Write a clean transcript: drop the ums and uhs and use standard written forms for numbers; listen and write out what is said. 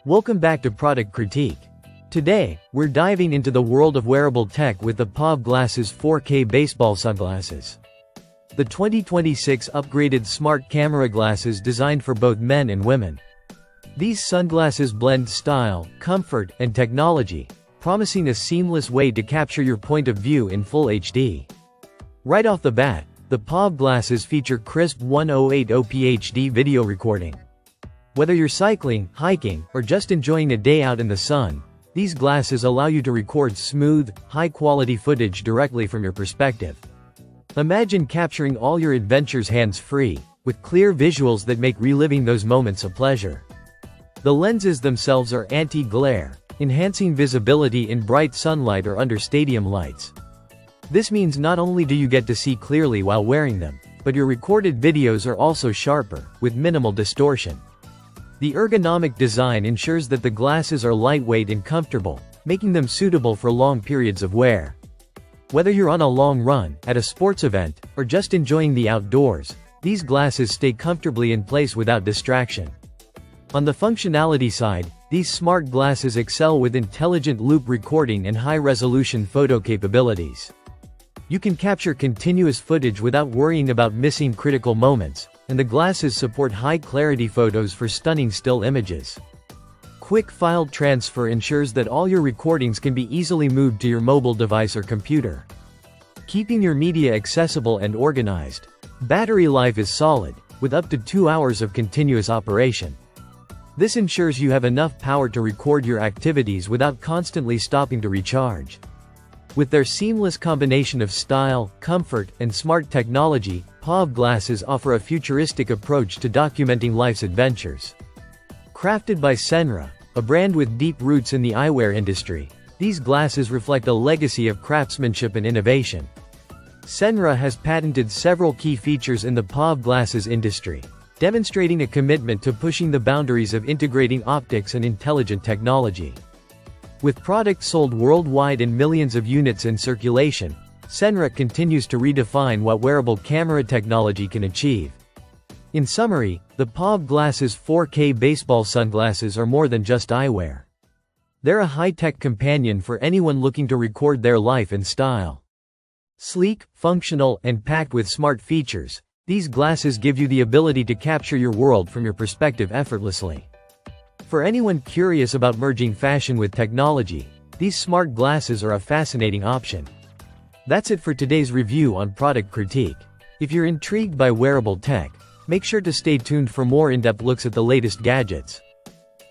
Welcome back to Product Critique. Today, we're diving into the world of wearable tech with the POV Glasses 4K baseball sunglasses. The 2026 upgraded smart camera glasses designed for both men and women. These sunglasses blend style, comfort, and technology, promising a seamless way to capture your point of view in full HD. Right off the bat, the POV glasses feature crisp 1080p HD video recording. Whether you're cycling, hiking, or just enjoying a day out in the sun, these glasses allow you to record smooth, high-quality footage directly from your perspective. Imagine capturing all your adventures hands-free, with clear visuals that make reliving those moments a pleasure. The lenses themselves are anti-glare, enhancing visibility in bright sunlight or under stadium lights. This means not only do you get to see clearly while wearing them, but your recorded videos are also sharper, with minimal distortion. The ergonomic design ensures that the glasses are lightweight and comfortable, making them suitable for long periods of wear. Whether you're on a long run, at a sports event, or just enjoying the outdoors, these glasses stay comfortably in place without distraction. On the functionality side, these smart glasses excel with intelligent loop recording and high-resolution photo capabilities. You can capture continuous footage without worrying about missing critical moments, and the glasses support high-clarity photos for stunning still images. Quick file transfer ensures that all your recordings can be easily moved to your mobile device or computer, keeping your media accessible and organized. Battery life is solid, with up to 2 hours of continuous operation. This ensures you have enough power to record your activities without constantly stopping to recharge. With their seamless combination of style, comfort, and smart technology, POV glasses offer a futuristic approach to documenting life's adventures. Crafted by Senra, a brand with deep roots in the eyewear industry, these glasses reflect a legacy of craftsmanship and innovation. Senra has patented several key features in the POV glasses industry, demonstrating a commitment to pushing the boundaries of integrating optics and intelligent technology. With products sold worldwide and millions of units in circulation, Senra continues to redefine what wearable camera technology can achieve. In summary, the POV Glasses 4K baseball sunglasses are more than just eyewear. They're a high-tech companion for anyone looking to record their life in style. Sleek, functional, and packed with smart features, these glasses give you the ability to capture your world from your perspective effortlessly. For anyone curious about merging fashion with technology, these smart glasses are a fascinating option. That's it for today's review on Product Critique. If you're intrigued by wearable tech, make sure to stay tuned for more in-depth looks at the latest gadgets.